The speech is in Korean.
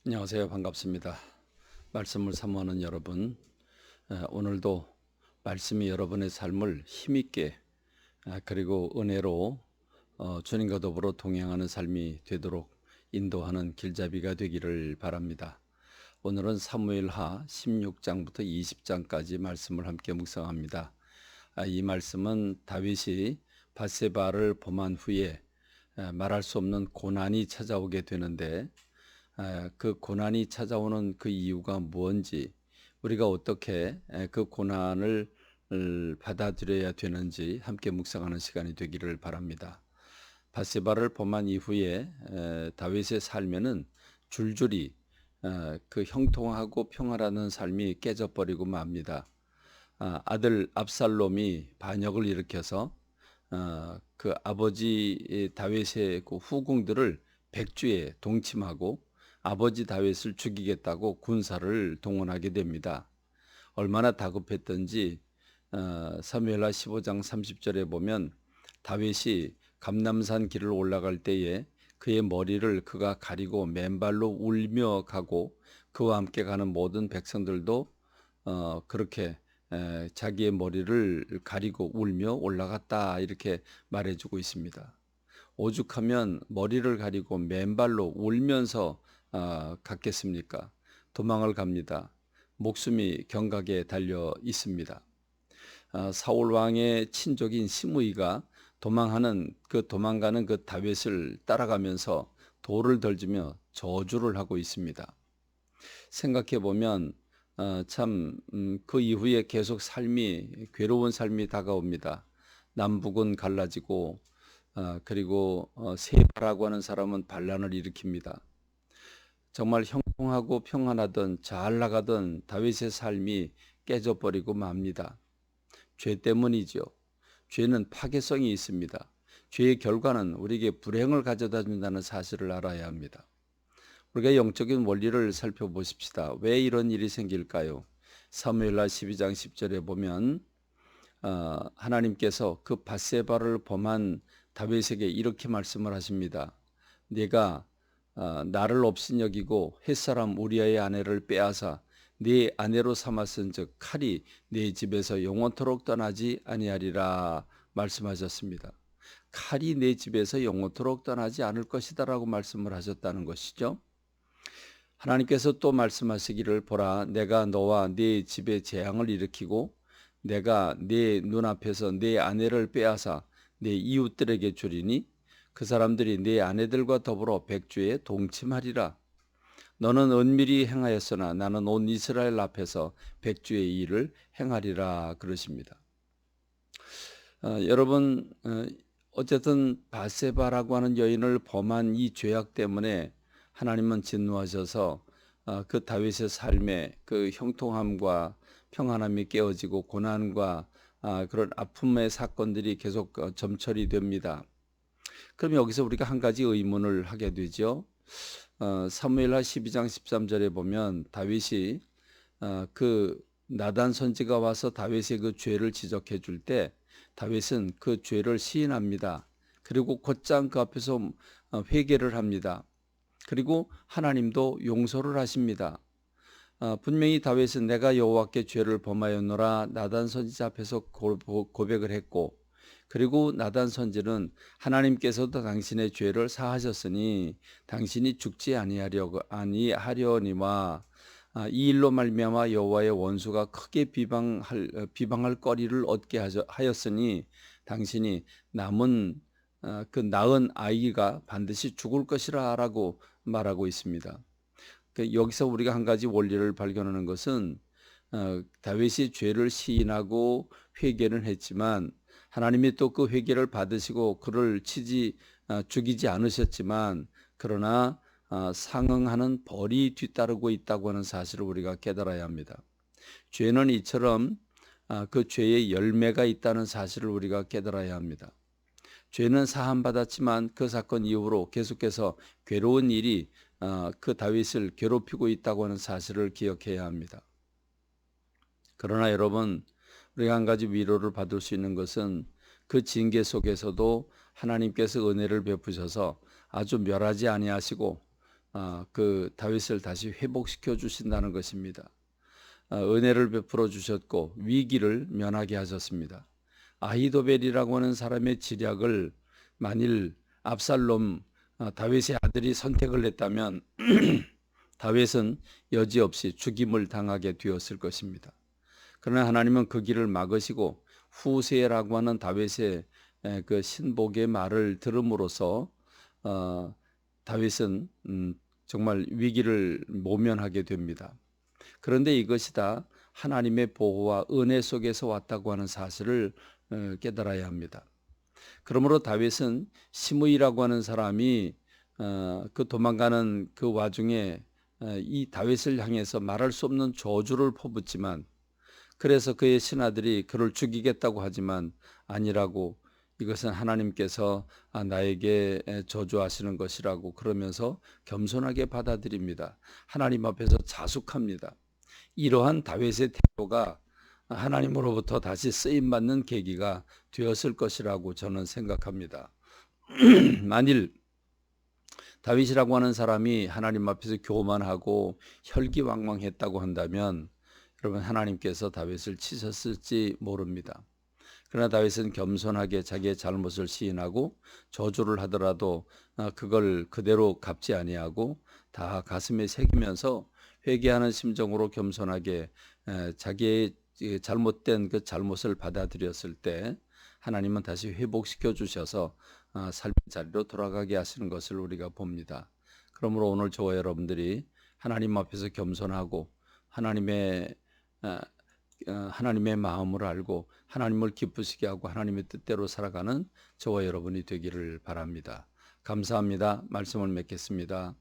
안녕하세요. 반갑습니다. 말씀을 사모하는 여러분, 오늘도 말씀이 여러분의 삶을 힘있게 그리고 은혜로 주님과 더불어 동행하는 삶이 되도록 인도하는 길잡이가 되기를 바랍니다. 오늘은 사무엘하 16장부터 20장까지 말씀을 함께 묵상합니다. 이 말씀은 다윗이 밧세바를 범한 후에 말할 수 없는 고난이 찾아오게 되는데, 그 고난이 찾아오는 그 이유가 무엇인지, 우리가 어떻게 그 고난을 받아들여야 되는지 함께 묵상하는 시간이 되기를 바랍니다. 밧세바를 범한 이후에 다윗의 삶에는 줄줄이 그 형통하고 평화라는 삶이 깨져버리고 맙니다. 아들 압살롬이 반역을 일으켜서 그 아버지 다윗의 그 후궁들을 백주에 동침하고 아버지 다윗을 죽이겠다고 군사를 동원하게 됩니다. 얼마나 다급했던지 사무엘하 15장 30절에 보면 다윗이 감람산 길을 올라갈 때에 그의 머리를 그가 가리고 맨발로 울며 가고 그와 함께 가는 모든 백성들도 그렇게 자기의 머리를 가리고 울며 올라갔다, 이렇게 말해주고 있습니다. 오죽하면 머리를 가리고 맨발로 울면서 갔겠습니까? 도망을 갑니다. 목숨이 경각에 달려 있습니다. 사울 왕의 친족인 시므이가 도망가는 그 다윗을 따라가면서 돌을 던지며 저주를 하고 있습니다. 생각해 보면 참 그 이후에 계속 괴로운 삶이 다가옵니다. 남북은 갈라지고 그리고 세바라고 하는 사람은 반란을 일으킵니다. 정말 형통하고 평안하던 잘 나가던 다윗의 삶이 깨져버리고 맙니다. 죄 때문이죠. 죄는 파괴성이 있습니다. 죄의 결과는 우리에게 불행을 가져다 준다는 사실을 알아야 합니다. 우리가 영적인 원리를 살펴보십시다. 왜 이런 일이 생길까요? 사무엘하 12장 10절에 보면 하나님께서 그 밧세바를 범한 다윗에게 이렇게 말씀을 하십니다. 네가 나를 업신여기고 햇사람 우리아의 아내를 빼앗아 네 아내로 삼았은즉 칼이 네 집에서 영원토록 떠나지 아니하리라 말씀하셨습니다. 칼이 내 집에서 영원토록 떠나지 않을 것이다라고 말씀을 하셨다는 것이죠. 하나님께서 또 말씀하시기를, 보라, 내가 너와 네 집에 재앙을 일으키고 내가 네 눈앞에서 네 아내를 빼앗아 네 이웃들에게 주리니 그 사람들이 네 아내들과 더불어 백주에 동침하리라. 너는 은밀히 행하였으나 나는 온 이스라엘 앞에서 백주의 일을 행하리라 그러십니다. 여러분, 어쨌든 밧세바라고 하는 여인을 범한 이 죄악 때문에 하나님은 진노하셔서 그 다윗의 삶에 그 형통함과 평안함이 깨어지고 고난과 그런 아픔의 사건들이 계속 점철이 됩니다. 그럼 여기서 우리가 한 가지 의문을 하게 되죠. 사무엘하 12장 13절에 보면 다윗이 그 나단 선지가 와서 다윗의 그 죄를 지적해 줄 때 다윗은 그 죄를 시인합니다. 그리고 곧장 그 앞에서 회개를 합니다. 그리고 하나님도 용서를 하십니다. 분명히 다윗은 내가 여호와께 죄를 범하였노라 나단 선지자 앞에서 고백을 했고, 그리고 나단 선지는 하나님께서도 당신의 죄를 사하셨으니 당신이 죽지 아니하려니와 이 일로 말미암아 여호와의 원수가 크게 비방할 거리를 얻게 하였으니 당신이 남은 그 낳은 아이가 반드시 죽을 것이라라고 말하고 있습니다. 여기서 우리가 한 가지 원리를 발견하는 것은 다윗이 죄를 시인하고 회개를 했지만 하나님이 또 그 회개를 받으시고 그를 죽이지 않으셨지만, 그러나 상응하는 벌이 뒤따르고 있다고 하는 사실을 우리가 깨달아야 합니다. 죄는 이처럼 그 죄의 열매가 있다는 사실을 우리가 깨달아야 합니다. 죄는 사함받았지만 그 사건 이후로 계속해서 괴로운 일이 그 다윗을 괴롭히고 있다고 하는 사실을 기억해야 합니다. 그러나 여러분, 우리가 한 가지 위로를 받을 수 있는 것은 그 징계 속에서도 하나님께서 은혜를 베푸셔서 아주 멸하지 아니하시고 그 다윗을 다시 회복시켜 주신다는 것입니다. 은혜를 베풀어 주셨고 위기를 면하게 하셨습니다. 아히도벨이라고 하는 사람의 지략을 만일 압살롬 다윗의 아들이 선택을 했다면 다윗은 여지없이 죽임을 당하게 되었을 것입니다. 그러나 하나님은 그 길을 막으시고 후세라고 하는 다윗의 그 신복의 말을 들음으로써 다윗은 정말 위기를 모면하게 됩니다. 그런데 이것이 다 하나님의 보호와 은혜 속에서 왔다고 하는 사실을 깨달아야 합니다. 그러므로 다윗은 시므이라고 하는 사람이 그 도망가는 그 와중에 이 다윗을 향해서 말할 수 없는 저주를 퍼붓지만, 그래서 그의 신하들이 그를 죽이겠다고 하지만 아니라고, 이것은 하나님께서 나에게 저주하시는 것이라고 그러면서 겸손하게 받아들입니다. 하나님 앞에서 자숙합니다. 이러한 다윗의 태도가 하나님으로부터 다시 쓰임받는 계기가 되었을 것이라고 저는 생각합니다. 만일 다윗이라고 하는 사람이 하나님 앞에서 교만하고 혈기왕왕했다고 한다면 여러분, 하나님께서 다윗을 치셨을지 모릅니다. 그러나 다윗은 겸손하게 자기의 잘못을 시인하고 저주를 하더라도 그걸 그대로 갚지 아니하고 다 가슴에 새기면서 회개하는 심정으로 겸손하게 자기의 잘못된 그 잘못을 받아들였을 때 하나님은 다시 회복시켜 주셔서 삶의 자리로 돌아가게 하시는 것을 우리가 봅니다. 그러므로 오늘 저와 여러분들이 하나님 앞에서 겸손하고 하나님의 마음을 알고 하나님을 기쁘시게 하고 하나님의 뜻대로 살아가는 저와 여러분이 되기를 바랍니다. 감사합니다. 말씀을 맺겠습니다.